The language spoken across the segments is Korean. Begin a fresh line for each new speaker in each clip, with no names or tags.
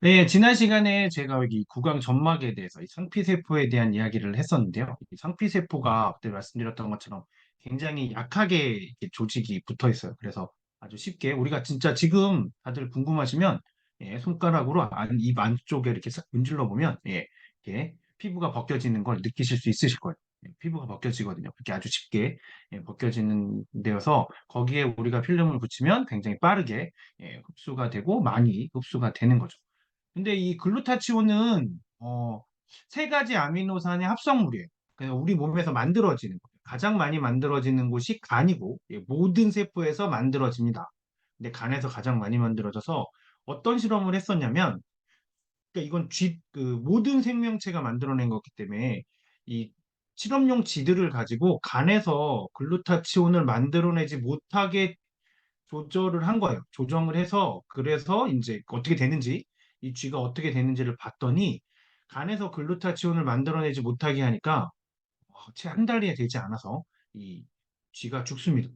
네, 지난 시간에 제가 여기 구강 점막에 대해서 이 상피세포에 대한 이야기를 했었는데요. 이 상피세포가 그때 말씀드렸던 것처럼 굉장히 약하게 이렇게 조직이 붙어 있어요. 그래서 아주 쉽게 우리가 진짜 지금 다들 궁금하시면 손가락으로 입 안쪽에 이렇게 싹 문질러 보면 이렇게 피부가 벗겨지는 걸 느끼실 수 있으실 거예요. 피부가 벗겨지거든요. 그렇게 아주 쉽게 벗겨지는 데여서 거기에 우리가 필름을 붙이면 굉장히 빠르게 흡수가 되고 많이 흡수가 되는 거죠. 근데 이 글루타치온은 세 가지 아미노산의 합성물이에요. 그래서 우리 몸에서 만들어지는 거예요. 가장 많이 만들어지는 곳이 간이고 모든 세포에서 만들어집니다. 근데 간에서 가장 많이 만들어져서 어떤 실험을 했었냐면, 그러니까 이건 모든 생명체가 만들어낸 거기 때문에 이 실험용 쥐들을 가지고 간에서 글루타치온을 만들어내지 못하게 조절을 한 거예요. 조정을 해서 그래서 이제 어떻게 되는지 이 쥐가 어떻게 되는지를 봤더니 간에서 글루타치온을 만들어내지 못하게 하니까 채 한 달이 되지 않아서 이 쥐가 죽습니다.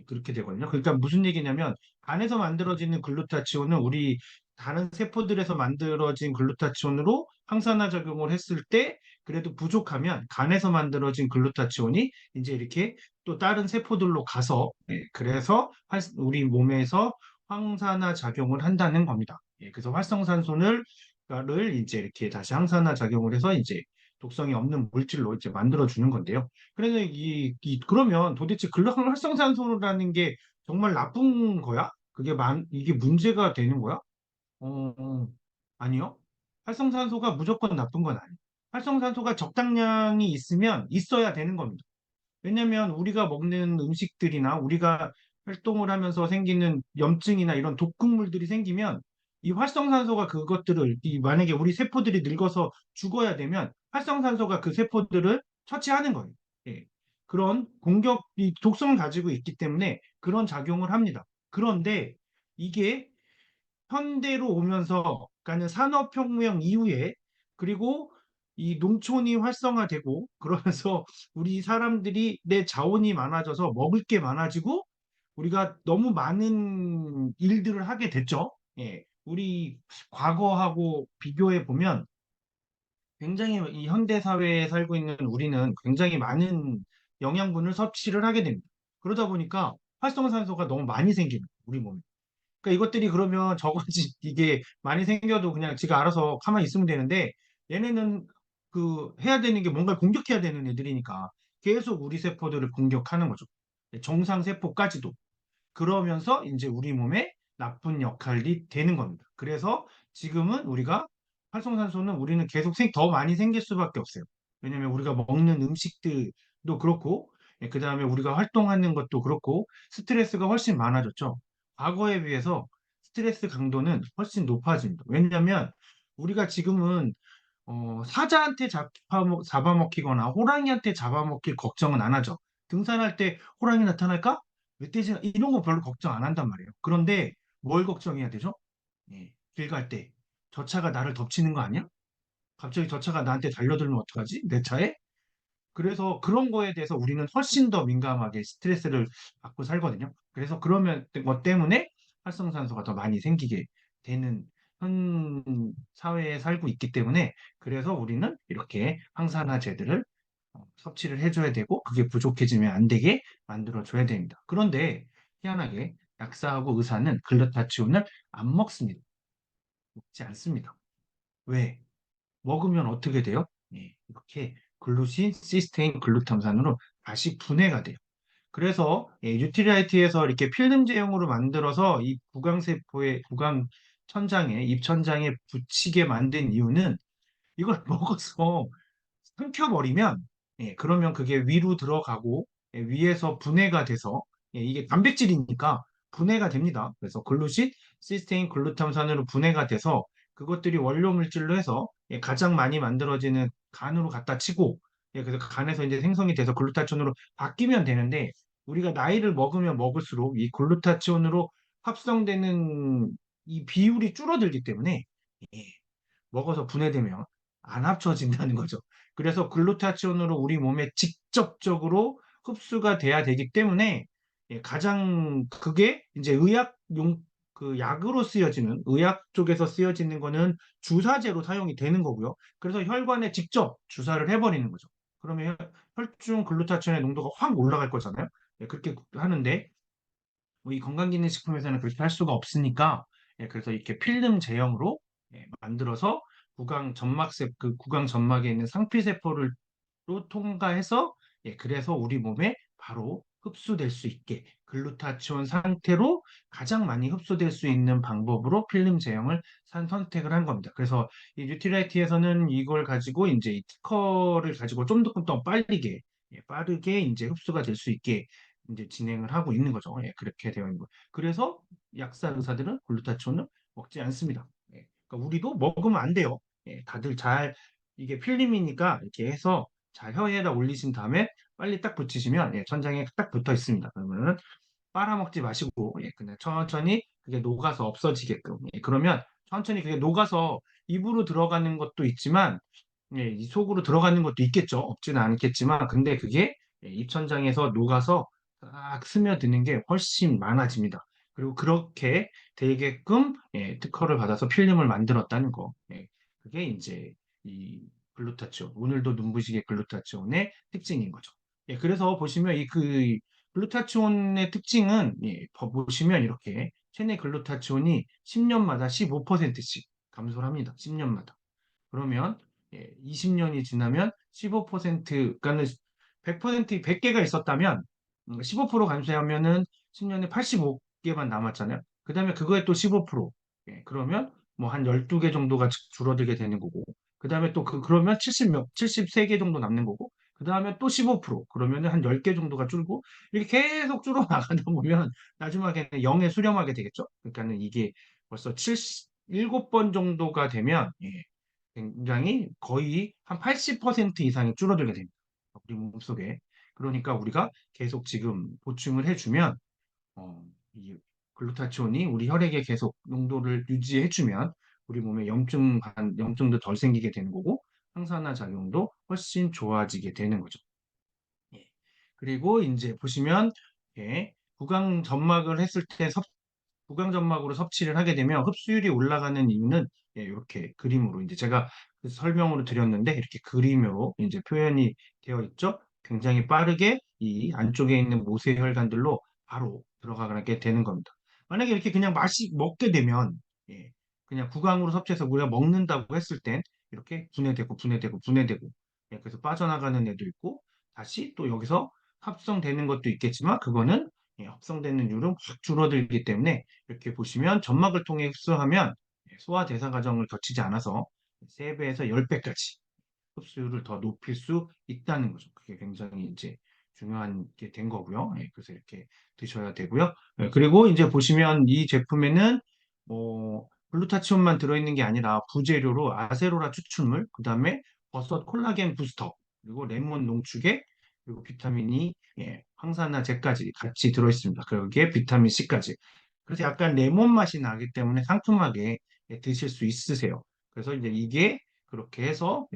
그렇게 되거든요. 그러니까 무슨 얘기냐면 간에서 만들어지는 글루타치온은 우리 다른 세포들에서 만들어진 글루타치온으로 항산화 작용을 했을 때 그래도 부족하면 간에서 만들어진 글루타치온이 이제 이렇게 또 다른 세포들로 가서 그래서 우리 몸에서 항산화 작용을 한다는 겁니다. 그래서 활성산소를 이제 이렇게 다시 항산화 작용을 해서 이제 독성이 없는 물질로 이제 만들어 주는 건데요. 그래서 그러면 도대체 활성산소라는 게 정말 나쁜 거야? 이게 문제가 되는 거야? 아니요. 활성산소가 무조건 나쁜 건 아니에요. 활성산소가 적당량이 있으면 있어야 되는 겁니다. 왜냐면 우리가 먹는 음식들이나 우리가 활동을 하면서 생기는 염증이나 이런 독극물들이 생기면 이 활성산소가 만약에 우리 세포들이 늙어서 죽어야 되면 활성산소가 그 세포들을 처치하는 거예요. 예. 이 독성을 가지고 있기 때문에 그런 작용을 합니다. 그런데 이게 현대로 오면서, 그러니까 산업혁명 이후에, 그리고 이 농촌이 활성화되고 그러면서 우리 사람들이 내 자원이 많아져서 먹을 게 많아지고 우리가 너무 많은 일들을 하게 됐죠. 우리 과거하고 비교해 보면 굉장히 이 현대 사회에 살고 있는 우리는 굉장히 많은 영양분을 섭취를 하게 됩니다. 그러다 보니까 활성산소가 너무 많이 생기는 거예요, 우리 몸에. 그러니까 이것들이 그러면 저거지 이게 많이 생겨도 그냥 지가 알아서 가만히 있으면 되는데 얘네는 해야 되는 게 뭔가 공격해야 되는 애들이니까 계속 우리 세포들을 공격하는 거죠. 정상 세포까지도. 그러면서 이제 우리 몸에 나쁜 역할이 되는 겁니다. 그래서 지금은 활성산소는 우리는 계속 더 많이 생길 수밖에 없어요. 왜냐면 우리가 먹는 음식들도 그렇고, 그 다음에 우리가 활동하는 것도 그렇고, 스트레스가 훨씬 많아졌죠. 과거에 비해서 스트레스 강도는 훨씬 높아집니다. 왜냐면 우리가 지금은 사자한테 잡아먹히거나 호랑이한테 잡아먹힐 걱정은 안 하죠. 등산할 때 호랑이 나타날까? 멧돼지 이런 거 별로 걱정 안 한단 말이에요. 그런데 뭘 걱정해야 되죠? 길 갈 때 저 차가 나를 덮치는 거 아니야? 갑자기 저 차가 나한테 달려들면 어떡하지? 내 차에? 그래서 그런 거에 대해서 우리는 훨씬 더 민감하게 스트레스를 받고 살거든요. 그래서 그러면 것 때문에 활성산소가 더 많이 생기게 되는 현 사회에 살고 있기 때문에 그래서 우리는 이렇게 항산화제들을 섭취를 해줘야 되고 그게 부족해지면 안 되게 만들어줘야 됩니다. 그런데 희한하게 약사하고 의사는 글루타치온을 안 먹습니다. 먹지 않습니다. 왜? 먹으면 어떻게 돼요? 이렇게 글루신, 시스테인, 글루탐산으로 다시 분해가 돼요. 그래서 유틸라이트에서 이렇게 필름 제형으로 만들어서 이 구강 천장에, 입 천장에 붙이게 만든 이유는 이걸 먹어서 삼켜버리면 그러면 그게 위로 들어가고 위에서 분해가 돼서 이게 단백질이니까 분해가 됩니다. 그래서 글루신, 시스테인, 글루탐산으로 분해가 돼서 그것들이 원료 물질로 해서 가장 많이 만들어지는 간으로 갖다 치고 그래서 간에서 이제 생성이 돼서 글루타치온으로 바뀌면 되는데 우리가 나이를 먹으면 먹을수록 이 글루타치온으로 합성되는 이 비율이 줄어들기 때문에 예, 먹어서 분해되면 안 합쳐진다는 거죠. 그래서 글루타치온으로 우리 몸에 직접적으로 흡수가 돼야 되기 때문에 가장 그게 이제 의학용 그 약으로 쓰여지는 의학 쪽에서 쓰여지는 거는 주사제로 사용이 되는 거고요. 그래서 혈관에 직접 주사를 해버리는 거죠. 그러면 혈중 글루타치온의 농도가 확 올라갈 거잖아요. 예, 그렇게 하는데 뭐이 건강기능식품에서는 그렇게 할 수가 없으니까 예, 그래서 이렇게 필름 제형으로 예, 만들어서 구강 점막에 있는 상피세포를 로 통과해서 예, 그래서 우리 몸에 바로 흡수될 수 있게 글루타치온 상태로 가장 많이 흡수될 수 있는 방법으로 필름 제형을 선택을 한 겁니다. 그래서 이 뉴트라이트에서는 이걸 가지고 이제 이 특허를 가지고 좀 더 빠르게 빠르게 이제 흡수가 될 수 있게 이제 진행을 하고 있는 거죠. 예, 그렇게 되어 있는 거예요. 그래서 약사 의사들은 글루타치온을 먹지 않습니다. 예, 그러니까 우리도 먹으면 안 돼요. 예, 다들 잘 이게 필름이니까 이렇게 해서 자, 혀에다 올리신 다음에 빨리 딱 붙이시면 예, 천장에 딱 붙어 있습니다. 그러면은 빨아먹지 마시고 예, 그냥 천천히 그게 녹아서 없어지게끔 그러면 천천히 그게 녹아서 입으로 들어가는 것도 있지만 예, 이 속으로 들어가는 것도 있겠죠. 없지는 않겠지만 근데 그게 예, 입천장에서 녹아서 딱 스며드는 게 훨씬 많아집니다. 그리고 그렇게 되게끔 예, 특허를 받아서 필름을 만들었다는 거. 예, 그게 이제 이 글루타치온, 오늘도 눈부시게 글루타치온의 특징인 거죠. 예, 그래서 보시면 이 글루타치온의 특징은 예, 보시면 이렇게 체내 글루타치온이 10년마다 15%씩 감소를 합니다. 10년마다. 그러면 20년이 지나면 15%, 그러니까는 100%, 100개가 있었다면 15% 감소하면은 10년에 85개만 남았잖아요. 그 다음에 그거에 또 15%. 그러면 뭐 한 12개 정도가 줄어들게 되는 거고. 그 다음에 또 그러면 73개 정도 남는 거고. 그 다음에 또 15%. 그러면은 한 10개 정도가 줄고. 이렇게 계속 줄어나가다 보면 나중에는 0에 수렴하게 되겠죠. 그러니까는 이게 벌써 7번 정도가 되면 굉장히 거의 한 80% 이상이 줄어들게 됩니다. 우리 몸속에. 그러니까 우리가 계속 지금 보충을 해주면 이 글루타치온이 우리 혈액에 계속 농도를 유지해주면 우리 몸에 염증도 덜 생기게 되는 거고 항산화 작용도 훨씬 좋아지게 되는 거죠. 예. 그리고 이제 보시면 구강 점막을 했을 때 구강점막으로 섭취를 하게 되면 흡수율이 올라가는 이유는 예, 이렇게 그림으로 이제 제가 그 설명으로 드렸는데 이렇게 그림으로 이제 표현이 되어 있죠. 굉장히 빠르게 이 안쪽에 있는 모세혈관들로 바로 들어가게 되는 겁니다. 만약에 이렇게 그냥 먹게 되면 예, 그냥 구강으로 섭취해서 우리가 먹는다고 했을 땐 이렇게 분해되고 예, 그래서 빠져나가는 애도 있고 다시 또 여기서 합성되는 것도 있겠지만 그거는 예, 합성되는 율은 확 줄어들기 때문에 이렇게 보시면 점막을 통해 흡수하면 소화 대사 과정을 거치지 않아서 3배에서 10배까지 흡수율을 더 높일 수 있다는 거죠. 그게 굉장히 이제 중요한 게 된 거고요. 예, 그래서 이렇게 드셔야 되고요. 예, 그리고 이제 보시면 이 제품에는 글루타치온만 들어있는 게 아니라 부재료로 아세로라 추출물, 그 다음에 버섯 콜라겐 부스터, 그리고 레몬 농축액, 그리고 비타민 E, 예, 항산화제까지 같이 들어있습니다. 그러기에 비타민 C까지. 그래서 약간 레몬 맛이 나기 때문에 상큼하게 예, 드실 수 있으세요. 그래서 이제 이게 그렇게 해서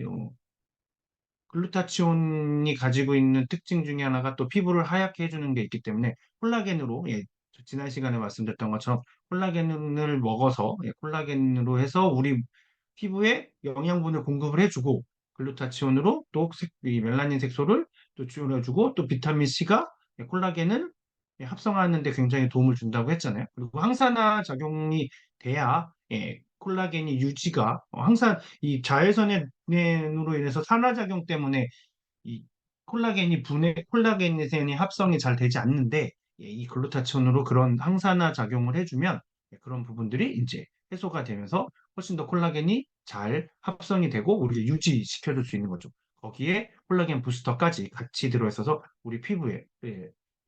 글루타치온이 가지고 있는 특징 중에 하나가 또 피부를 하얗게 해주는 게 있기 때문에 콜라겐으로 예, 지난 시간에 말씀드렸던 것처럼 콜라겐을 먹어서 콜라겐으로 해서 우리 피부에 영양분을 공급을 해주고 글루타치온으로 또 이 멜라닌 색소를 또 지원해주고 또 비타민 C가 콜라겐을 합성하는 데 굉장히 도움을 준다고 했잖아요. 그리고 항산화 작용이 돼야 콜라겐이 유지가 항상 이 자외선으로 인해서 산화작용 때문에 이 콜라겐이 합성이 잘 되지 않는데 이 글루타치온으로 그런 항산화 작용을 해주면 그런 부분들이 이제 해소가 되면서 훨씬 더 콜라겐이 잘 합성이 되고 우리를 유지시켜줄 수 있는 거죠. 거기에 콜라겐 부스터까지 같이 들어있어서 우리 피부에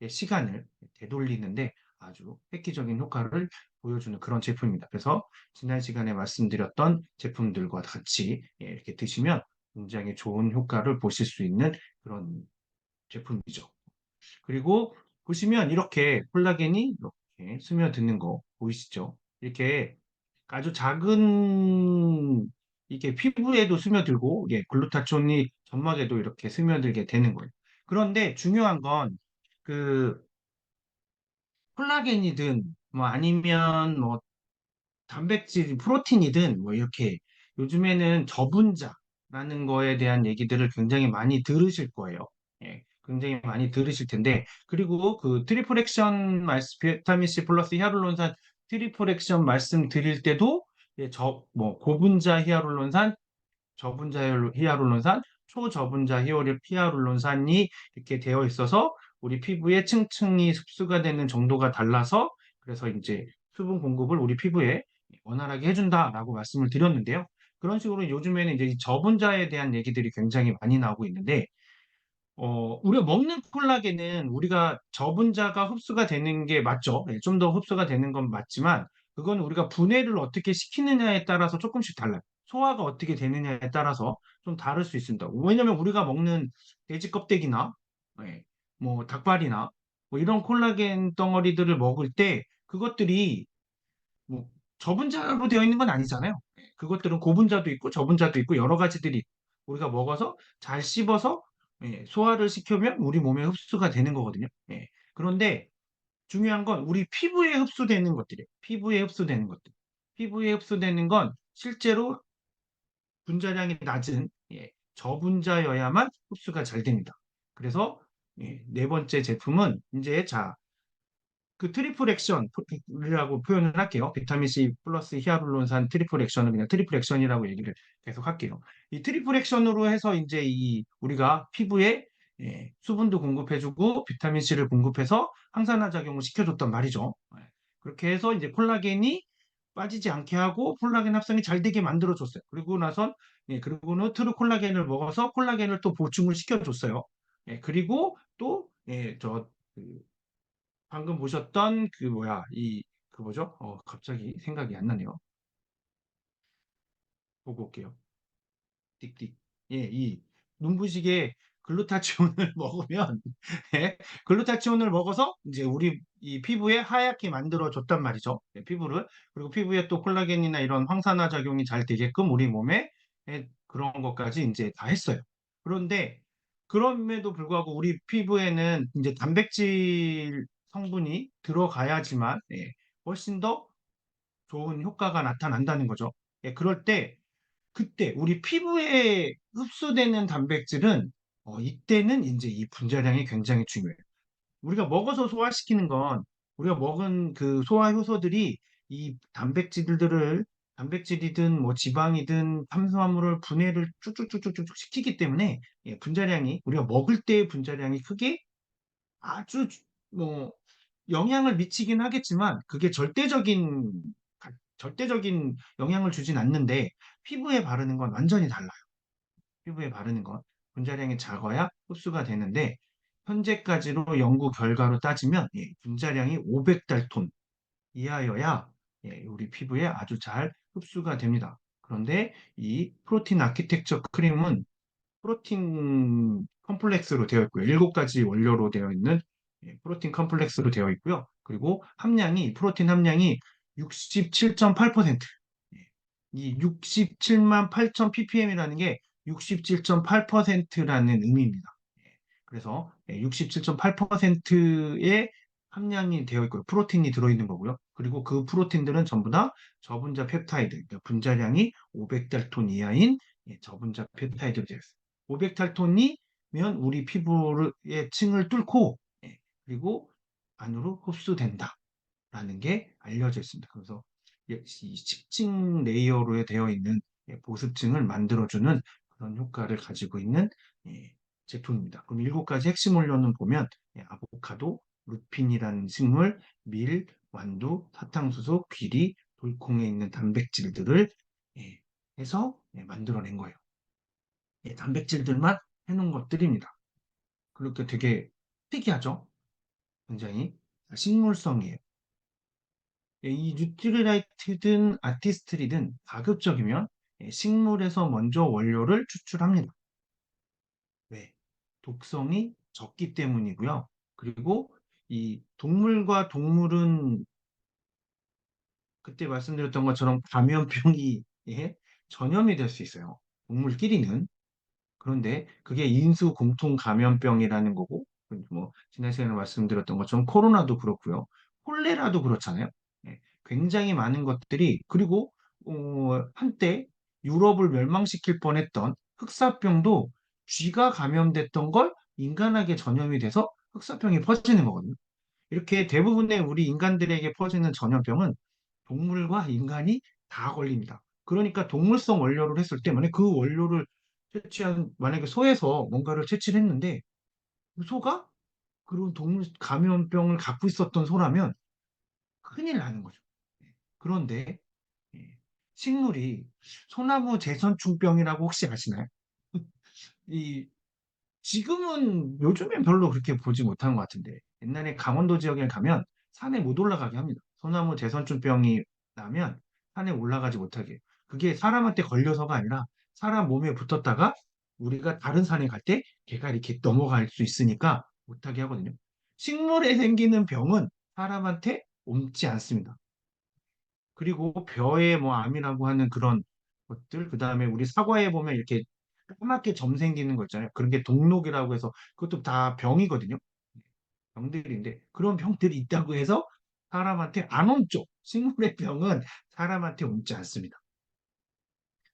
시간을 되돌리는데 아주 획기적인 효과를 보여주는 그런 제품입니다. 그래서 지난 시간에 말씀드렸던 제품들과 같이 이렇게 드시면 굉장히 좋은 효과를 보실 수 있는 그런 제품이죠. 그리고 보시면 이렇게 콜라겐이 이렇게 스며드는 거 보이시죠? 이렇게 아주 작은 이게 피부에도 스며들고 글루타치온이 점막에도 이렇게 스며들게 되는 거예요. 그런데 중요한 건그 콜라겐이든 뭐 아니면 뭐 단백질, 프로틴이든 뭐 이렇게 요즘에는 저분자라는 거에 대한 얘기들을 굉장히 많이 들으실 거예요. 예, 굉장히 많이 들으실 텐데 그리고 그 트리플 액션 말씀 비타민 C 플러스 히알루론산 트리플 액션 말씀드릴 때도 예, 뭐 고분자 히알루론산, 저분자 히알루론산, 초저분자 히알루론산이 이렇게 되어 있어서 우리 피부에 층층이 흡수가 되는 정도가 달라서 그래서 이제 수분 공급을 우리 피부에 원활하게 해준다라고 말씀을 드렸는데요. 그런 식으로 요즘에는 이제 이 저분자에 대한 얘기들이 굉장히 많이 나오고 있는데 우리가 먹는 콜라겐은 우리가 저분자가 흡수가 되는 게 맞죠. 좀 더 흡수가 되는 건 맞지만, 그건 우리가 분해를 어떻게 시키느냐에 따라서 조금씩 달라요. 소화가 어떻게 되느냐에 따라서 좀 다를 수 있습니다. 왜냐면 우리가 먹는 돼지 껍데기나, 예, 뭐, 닭발이나, 뭐 이런 콜라겐 덩어리들을 먹을 때, 그것들이 뭐 저분자로 되어 있는 건 아니잖아요. 그것들은 고분자도 있고 저분자도 있고 여러 가지들이 우리가 먹어서 잘 씹어서 소화를 시키면 우리 몸에 흡수가 되는 거거든요. 그런데 중요한 건 우리 피부에 흡수되는 것들이에요. 피부에 흡수되는 것들. 피부에 흡수되는 건 실제로 분자량이 낮은 저분자여야만 흡수가 잘 됩니다. 그래서 네 번째 제품은 이제 자 그 트리플 액션이라고 표현을 할게요. 비타민 C 플러스 히알루론산 트리플 액션을 그냥 트리플 액션이라고 얘기를 계속 할게요. 이 트리플 액션으로 해서 이제 이 우리가 피부에 수분도 공급해주고 비타민 C를 공급해서 항산화 작용을 시켜줬단 말이죠. 그렇게 해서 이제 콜라겐이 빠지지 않게 하고 콜라겐 합성이 잘 되게 만들어줬어요. 그리고 나선 그리고는 트루 콜라겐을 먹어서 콜라겐을 또 보충을 시켜줬어요. 그리고 또 방금 보셨던 그 뭐야 그 뭐죠? 갑자기 생각이 안 나네요. 보고 올게요. 띡띡. 예, 이 눈부시게 글루타치온을 먹으면 예, 글루타치온을 먹어서 이제 우리 이 피부에 하얗게 만들어 줬단 말이죠. 피부를. 그리고 피부에 또 콜라겐이나 이런 황산화 작용이 잘 되게끔 우리 몸에 그런 것까지 이제 다 했어요. 그런데 그럼에도 불구하고 우리 피부에는 이제 단백질 성분이 들어가야지만 훨씬 더 좋은 효과가 나타난다는 거죠. 그럴 때 그때 우리 피부에 흡수되는 단백질은 이때는 이제 이 분자량이 굉장히 중요해요. 우리가 먹어서 소화시키는 건 우리가 먹은 그 소화 효소들이 이 단백질이든 뭐 지방이든 탄수화물을 분해를 쭉쭉쭉쭉쭉 시키기 때문에 분자량이 우리가 먹을 때의 분자량이 크게 아주 뭐 영향을 미치긴 하겠지만 그게 절대적인 영향을 주진 않는데 피부에 바르는 건 완전히 달라요. 피부에 바르는 건 분자량이 작아야 흡수가 되는데 현재까지로 연구 결과로 따지면 분자량이 500달톤 이하여야 우리 피부에 아주 잘 흡수가 됩니다. 그런데 이 프로틴 아키텍처 크림은 프로틴 컴플렉스로 되어 있고요. 7가지 원료로 되어 있는 프로틴 컴플렉스로 되어 있고요. 그리고 프로틴 함량이 67.8%. 이 67만 8천 ppm이라는 게 67.8%라는 의미입니다. 그래서 67.8%의 함량이 되어 있고요. 프로틴이 들어있는 거고요. 그리고 그 프로틴들은 전부 다 저분자 펩타이드, 그러니까 분자량이 500달톤 이하인 저분자 펩타이드로 되어 있어요. 500달톤이면 우리 피부의 층을 뚫고 그리고 안으로 흡수된다라는 게 알려져 있습니다. 그래서 이 10층 레이어로 되어 있는 보습층을 만들어주는 그런 효과를 가지고 있는 예, 제품입니다. 그럼 7가지 핵심 원료는 보면 아보카도, 루핀이라는 식물, 밀, 완두, 사탕수수, 귀리, 돌콩에 있는 단백질들을 해서 만들어낸 거예요. 단백질들만 해놓은 것들입니다. 그렇게 되게 특이하죠? 굉장히 식물성이에요. 이 뉴트리라이트든 아티스트리든 가급적이면 식물에서 먼저 원료를 추출합니다. 왜? 독성이 적기 때문이고요. 그리고 이 동물과 동물은 그때 말씀드렸던 것처럼 감염병이 전염이 될 수 있어요. 동물끼리는. 그런데 그게 인수 공통 감염병이라는 거고, 뭐 지난 시간에 말씀드렸던 것처럼 코로나도 그렇고요. 콜레라도 그렇잖아요. 굉장히 많은 것들이 그리고 한때 유럽을 멸망시킬 뻔했던 흑사병도 쥐가 감염됐던 걸 인간에게 전염이 돼서 흑사병이 퍼지는 거거든요. 이렇게 대부분의 우리 인간들에게 퍼지는 전염병은 동물과 인간이 다 걸립니다. 그러니까 동물성 원료를 했을 때 만약에 그 원료를 채취한 만약에 소에서 뭔가를 채취를 했는데 그 소가 그런 동물 감염병을 갖고 있었던 소라면 큰일 나는 거죠. 그런데 예, 식물이 소나무 제선충병이라고 혹시 아시나요? 이 지금은 요즘엔 별로 그렇게 보지 못하는 것 같은데 옛날에 강원도 지역에 가면 산에 못 올라가게 합니다. 소나무 제선충병이 나면 산에 올라가지 못하게. 그게 사람한테 걸려서가 아니라 사람 몸에 붙었다가 우리가 다른 산에 갈 때 걔가 이렇게 넘어갈 수 있으니까 못하게 하거든요. 식물에 생기는 병은 사람한테 옮지 않습니다. 그리고 벼에 뭐 암이라고 하는 그런 것들, 그 다음에 우리 사과에 보면 이렇게 까맣게 점 생기는 거 있잖아요. 그런 게 동록이라고 해서 그것도 다 병이거든요. 병들인데 그런 병들이 있다고 해서 사람한테 안 옮죠. 식물의 병은 사람한테 옮지 않습니다.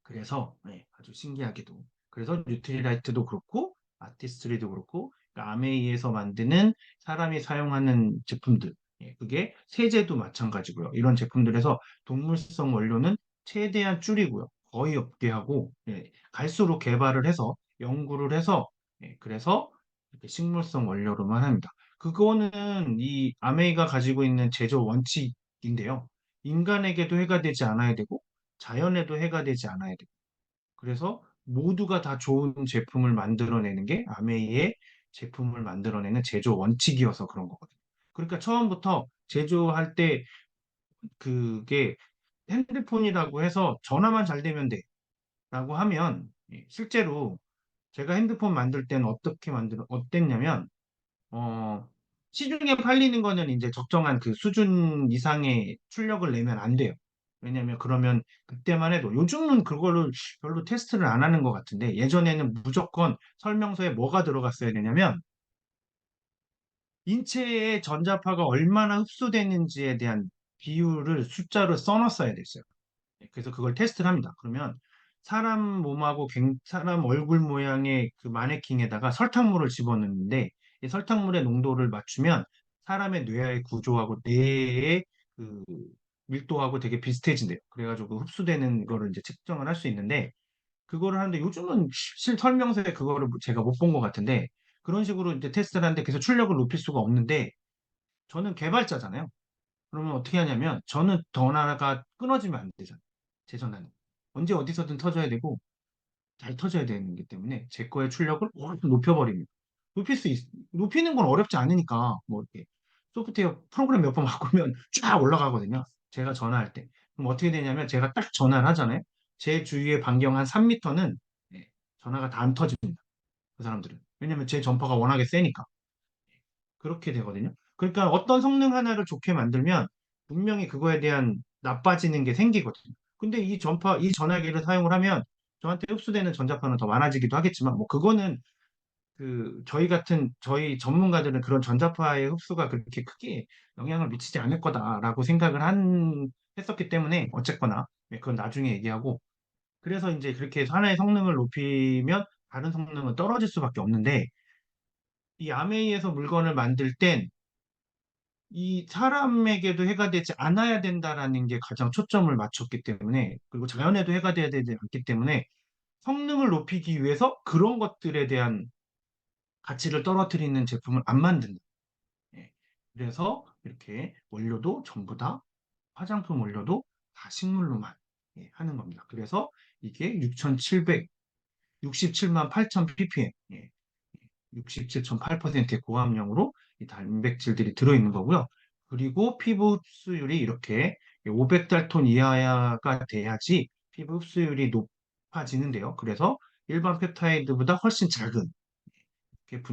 그래서 아주 신기하게도 그래서 뉴트리라이트도 그렇고 아티스트리도 그렇고 그러니까 아메이에서 만드는 사람이 사용하는 제품들 그게 세제도 마찬가지고요. 이런 제품들에서 동물성 원료는 최대한 줄이고요. 거의 없게 하고 갈수록 개발을 해서 연구를 해서 그래서 이렇게 식물성 원료로만 합니다. 그거는 이 아메이가 가지고 있는 제조 원칙인데요. 인간에게도 해가 되지 않아야 되고 자연에도 해가 되지 않아야 돼요. 그래서 모두가 다 좋은 제품을 만들어내는 게 아메이의 제품을 만들어내는 제조 원칙이어서 그런 거거든요. 그러니까 처음부터 제조할 때 그게 핸드폰이라고 해서 전화만 잘 되면 돼라고 하면 실제로 제가 핸드폰 만들 때는 어땠냐면 어, 시중에 팔리는 거는 이제 적정한 그 수준 이상의 출력을 내면 안 돼요. 왜냐면 그러면 그때만 해도 요즘은 그거를 별로 테스트를 안 하는 것 같은데 예전에는 무조건 설명서에 뭐가 들어갔어야 되냐면 인체의 전자파가 얼마나 흡수되는지에 대한 비율을 숫자로 써놨어야 됐어요. 그래서 그걸 테스트를 합니다. 그러면 사람 몸하고 사람 얼굴 모양의 그 마네킹에다가 설탕물을 집어넣는데 이 설탕물의 농도를 맞추면 사람의 뇌의 구조하고 뇌의 그 밀도하고 되게 비슷해진대요. 그래가지고 그 흡수되는 거를 이제 측정을 할 수 있는데 그거를 하는데 요즘은 실 설명서에 그거를 제가 못 본 것 같은데 그런 식으로 이제 테스트를 하는데 그래서 출력을 높일 수가 없는데 저는 개발자잖아요. 그러면 어떻게 하냐면 저는 전화가 끊어지면 안 되잖아요. 제 전화는. 언제 어디서든 터져야 되고 잘 터져야 되는 기 때문에 제 거의 출력을 확 높여버립니다. 높이는 건 어렵지 않으니까 뭐 이렇게 소프트웨어 프로그램 몇 번 바꾸면 쫙 올라가거든요. 제가 전화할 때. 그럼 어떻게 되냐면 제가 딱 전화를 하잖아요. 제 주위의 반경 한 3m는 전화가 다 안 터집니다. 그 사람들은. 왜냐면 제 전파가 워낙에 세니까. 그렇게 되거든요. 그러니까 어떤 성능 하나를 좋게 만들면 분명히 그거에 대한 나빠지는 게 생기거든요. 근데 이 전화기를 사용을 하면 저한테 흡수되는 전자파는 더 많아지기도 하겠지만, 뭐 그거는 저희 전문가들은 그런 전자파의 흡수가 그렇게 크게 영향을 미치지 않을 거다라고 했었기 때문에 어쨌거나 그건 나중에 얘기하고 그래서 이제 그렇게 해서 하나의 성능을 높이면 다른 성능은 떨어질 수밖에 없는데 이 아메이에서 물건을 만들 땐 이 사람에게도 해가 되지 않아야 된다라는 게 가장 초점을 맞췄기 때문에 그리고 자연에도 해가 돼야 되지 않기 때문에 성능을 높이기 위해서 그런 것들에 대한 가치를 떨어뜨리는 제품을 안 만든다. 예. 그래서 이렇게 원료도 전부 다 화장품 원료도 다 식물로만 하는 겁니다. 그래서 이게 6,767만 8천 ppm, 67.8%의 고함량으로 이 단백질들이 들어있는 거고요. 그리고 피부 흡수율이 이렇게 500달톤 이하가 돼야지 피부 흡수율이 높아지는데요. 그래서 일반 펩타이드보다 훨씬 작은 이렇게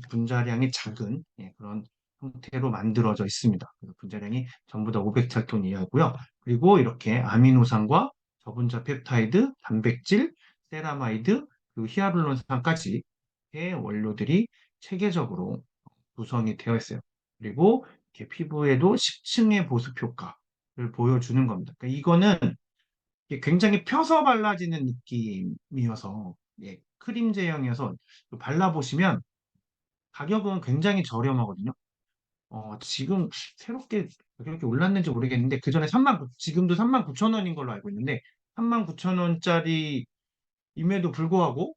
분자량이 작은 그런 형태로 만들어져 있습니다. 그래서 분자량이 전부 다 500달톤 이하고요. 그리고 이렇게 아미노산과 저분자 펩타이드, 단백질, 세라마이드, 그리고 히알루론산까지 의 원료들이 체계적으로 구성이 되어 있어요. 그리고 이렇게 피부에도 10층의 보습 효과. 보여주는 겁니다. 그러니까 이거는 이게 굉장히 펴서 발라지는 느낌이어서 예, 크림 제형이어서 발라보시면 가격은 굉장히 저렴하거든요. 지금 새롭게 가격이 올랐는지 모르겠는데 그 전에 지금도 39,000원인 걸로 알고 있는데 39,000원짜리 임에도 불구하고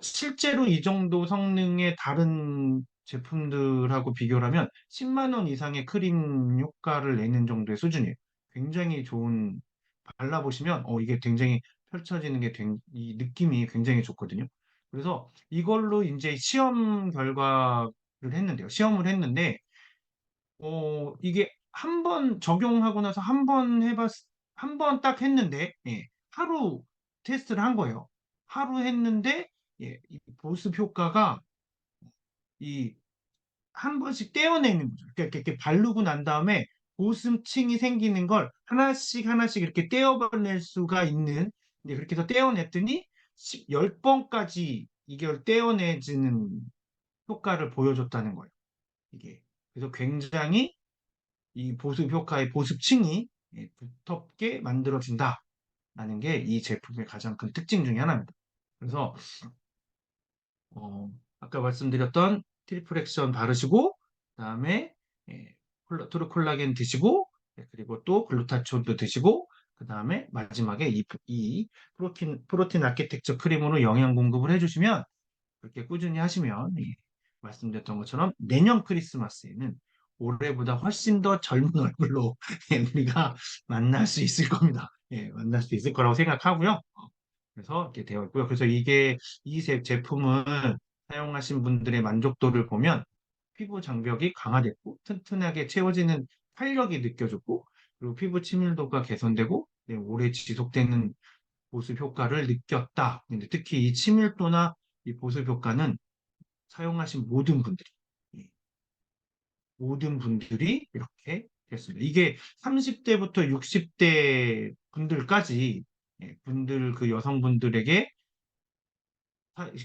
실제로 이 정도 성능의 다른 제품들하고 비교를 하면 10만 원 이상의 크림 효과를 내는 정도의 수준이에요. 굉장히 좋은 발라보시면 이게 굉장히 펼쳐지는 이 느낌이 굉장히 좋거든요. 그래서 이걸로 이제 시험 결과를 했는데요. 시험을 했는데 이게 한 번 적용하고 나서 한 번 딱 했는데, 예, 하루 테스트를 한 거예요. 하루 했는데, 예, 이 보습 효과가 이 한 번씩 떼어내는 거죠. 이렇게 바르고 난 다음에 보습층이 생기는 걸 하나씩 하나씩 이렇게 떼어낼 수가 있는, 이제 그렇게 해서 떼어냈더니 10번까지 이걸 떼어내지는 효과를 보여줬다는 거예요. 이게. 그래서 굉장히 이 보습 효과의 보습층이 예, 두텁게 만들어진다라는 게 이 제품의 가장 큰 특징 중에 하나입니다. 그래서 아까 말씀드렸던 트리플 액션 바르시고 그다음에 예, 트루 콜라겐 드시고 예, 그리고 또 글루타치온도 드시고 그다음에 마지막에 이 프로틴 아키텍처 크림으로 영양 공급을 해주시면 그렇게 꾸준히 하시면 말씀드렸던 것처럼 내년 크리스마스에는 올해보다 훨씬 더 젊은 얼굴로 예, 우리가 만날 수 있을 겁니다. 예, 만날 수 있을 거라고 생각하고요. 그래서 이렇게 되어 있고요. 그래서 이 제품을 사용하신 분들의 만족도를 보면 피부 장벽이 강화됐고 튼튼하게 채워지는 탄력이 느껴졌고 그리고 피부 친밀도가 개선되고 네, 오래 지속되는 보습 효과를 느꼈다. 근데 특히 이 친밀도나 이 보습 효과는 사용하신 예, 모든 분들이 이렇게 됐습니다. 이게 30대부터 60대 분들까지 그 여성분들에게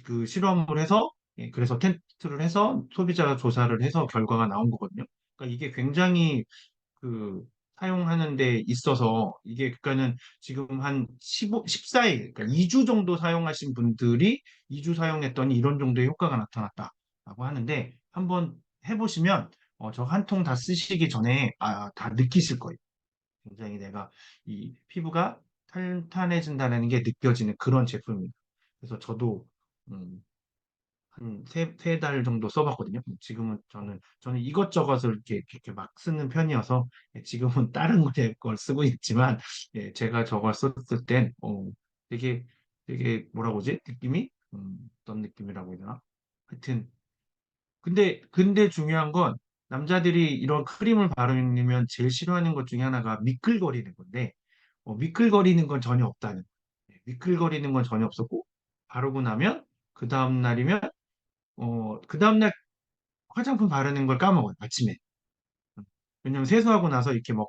그 실험을 해서 그래서 텐트를 해서 소비자 조사를 해서 결과가 나온 거거든요. 그러니까 이게 굉장히 그 사용하는 데 있어서 이게 그러니까는 지금 한 14일, 그러니까 2주 정도 사용하신 분들이 2주 사용했더니 이런 정도의 효과가 나타났다라고 하는데 한번 해보시면 저 한 통 다 쓰시기 전에 다 느끼실 거예요. 굉장히 내가 이 피부가 탄탄해진다는 게 느껴지는 그런 제품입니다. 그래서 저도 음, 한 세 달 정도 써봤거든요. 지금은 저는 이것저것을 이렇게 막 쓰는 편이어서 지금은 다른 걸 쓰고 있지만 제가 저걸 썼을 땐 되게 되게 뭐라고 하지? 느낌이 어떤 느낌이라고 해야 되나? 하여튼 근데 중요한 건 남자들이 이런 크림을 바르면 제일 싫어하는 것 중에 하나가 미끌거리는 건데 미끌거리는 건 전혀 없다는 미끌거리는 건 전혀 없었고 바르고 나면 그 다음 날이면 그 다음날 화장품 바르는 걸 까먹어요, 아침에. 왜냐면 세수하고 나서 이렇게 막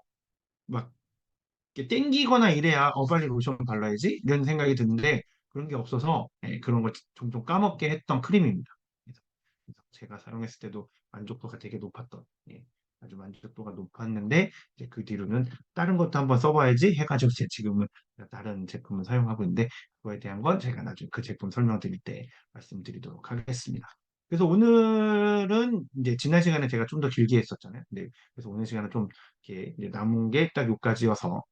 이렇게 땡기거나 이래야, 빨리 로션 발라야지? 이런 생각이 드는데, 그런 게 없어서, 그런 걸 종종 까먹게 했던 크림입니다. 그래서 제가 사용했을 때도 만족도가 되게 높았던, 아주 만족도가 높았는데, 이제 그 뒤로는 다른 것도 한번 써봐야지 해가지고, 지금은 다른 제품을 사용하고 있는데, 그거에 대한 건 제가 나중에 그 제품 설명드릴 때 말씀드리도록 하겠습니다. 그래서 오늘은 이제 지난 시간에 제가 좀 더 길게 했었잖아요. 그래서 오늘 시간은 좀 이렇게 이제 남은 게 딱 여기까지여서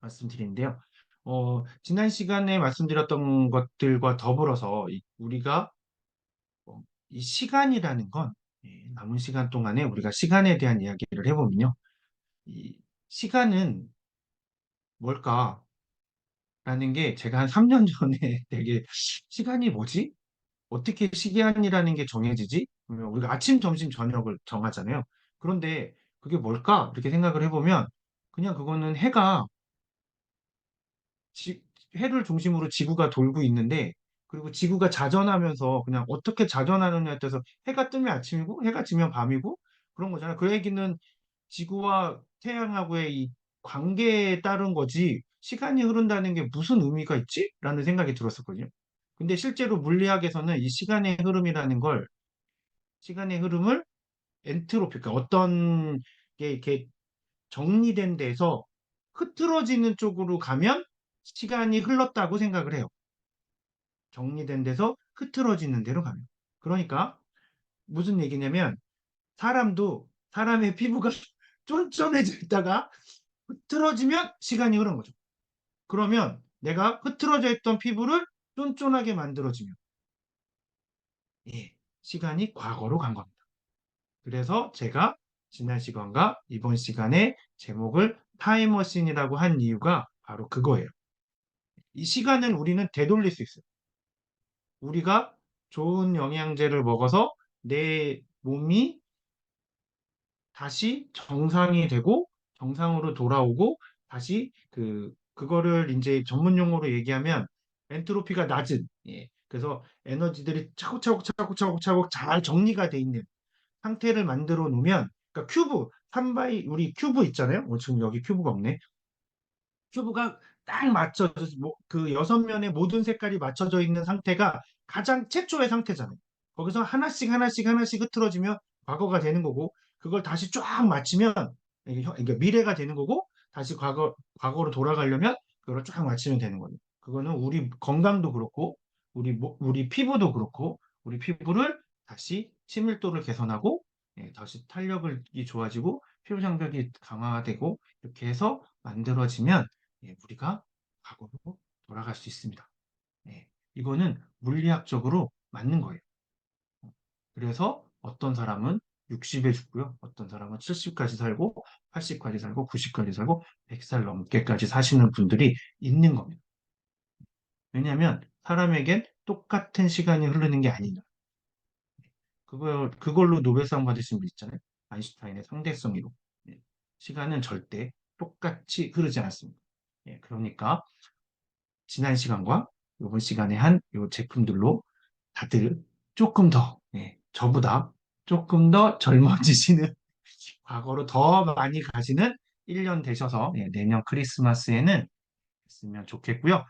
말씀드리는데요. 지난 시간에 말씀드렸던 것들과 더불어서 우리가 이 시간이라는 건 남은 시간 동안에 우리가 시간에 대한 이야기를 해보면요. 이 시간은 뭘까라는 게 제가 한 3년 전에 되게 시간이 뭐지? 어떻게 시간이라는 게 정해지지? 그러면 우리가 아침, 점심, 저녁을 정하잖아요. 그런데 그게 뭘까? 이렇게 생각을 해보면 그냥 그거는 지- 해를 중심으로 지구가 돌고 있는데 그리고 지구가 자전하면서 그냥 어떻게 자전하느냐에 따라서 해가 뜨면 아침이고 해가 지면 밤이고 그런 거잖아요. 그 얘기는 지구와 태양하고의 이 관계에 따른 거지 시간이 흐른다는 게 무슨 의미가 있지? 라는 생각이 들었었거든요. 근데 실제로 물리학에서는 이 시간의 흐름을 엔트로피, 그러니까 어떤 게 이렇게 정리된 데서 흐트러지는 쪽으로 가면 시간이 흘렀다고 생각을 해요. 정리된 데서 흐트러지는 데로 가면. 그러니까 무슨 얘기냐면 사람의 피부가 쫀쫀해져 있다가 흐트러지면 시간이 흐른 거죠. 그러면 내가 흐트러져 있던 피부를 쫀쫀하게 만들어지면 예, 시간이 과거로 간 겁니다. 그래서 제가 지난 시간과 이번 시간에 제목을 타임머신이라고 한 이유가 바로 그거예요. 이 시간은 우리는 되돌릴 수 있어요. 우리가 좋은 영양제를 먹어서 내 몸이 다시 정상이 되고 정상으로 돌아오고 다시 그거를 이제 전문 용어로 얘기하면 엔트로피가 낮은 그래서 에너지들이 차곡차곡 잘 정리가 돼 있는 상태를 만들어 놓으면 그러니까 큐브 3바이 우리 큐브 있잖아요. 지금 여기 큐브가 없네. 큐브가 딱 맞춰져 그 여섯 면의 모든 색깔이 맞춰져 있는 상태가 가장 최초의 상태잖아요. 거기서 하나씩 흐트러지면 과거가 되는 거고 그걸 다시 쫙 맞추면 이게 미래가 되는 거고 다시 과거로 돌아가려면 그걸 쫙 맞추면 되는 거예요. 그거는 우리 건강도 그렇고 우리 피부도 그렇고 우리 피부를 다시 친밀도를 개선하고 다시 탄력이 좋아지고 피부 장벽이 강화되고 이렇게 해서 만들어지면 우리가 과거로 돌아갈 수 있습니다. 이거는 물리학적으로 맞는 거예요. 그래서 어떤 사람은 60에 죽고요. 어떤 사람은 70까지 살고 80까지 살고 90까지 살고 100살 넘게까지 사시는 분들이 있는 겁니다. 왜냐하면 사람에겐 똑같은 시간이 흐르는 게 아니다. 그걸로 노벨상 받으신 분 있잖아요. 아인슈타인의 상대성 이론. 시간은 절대 똑같이 흐르지 않습니다. 그러니까 지난 시간과 이번 시간에 한 이 제품들로 다들 조금 더, 저보다 조금 더 젊어지시는, 과거로 더 많이 가시는 1년 되셔서 내년 크리스마스에는 했으면 좋겠고요.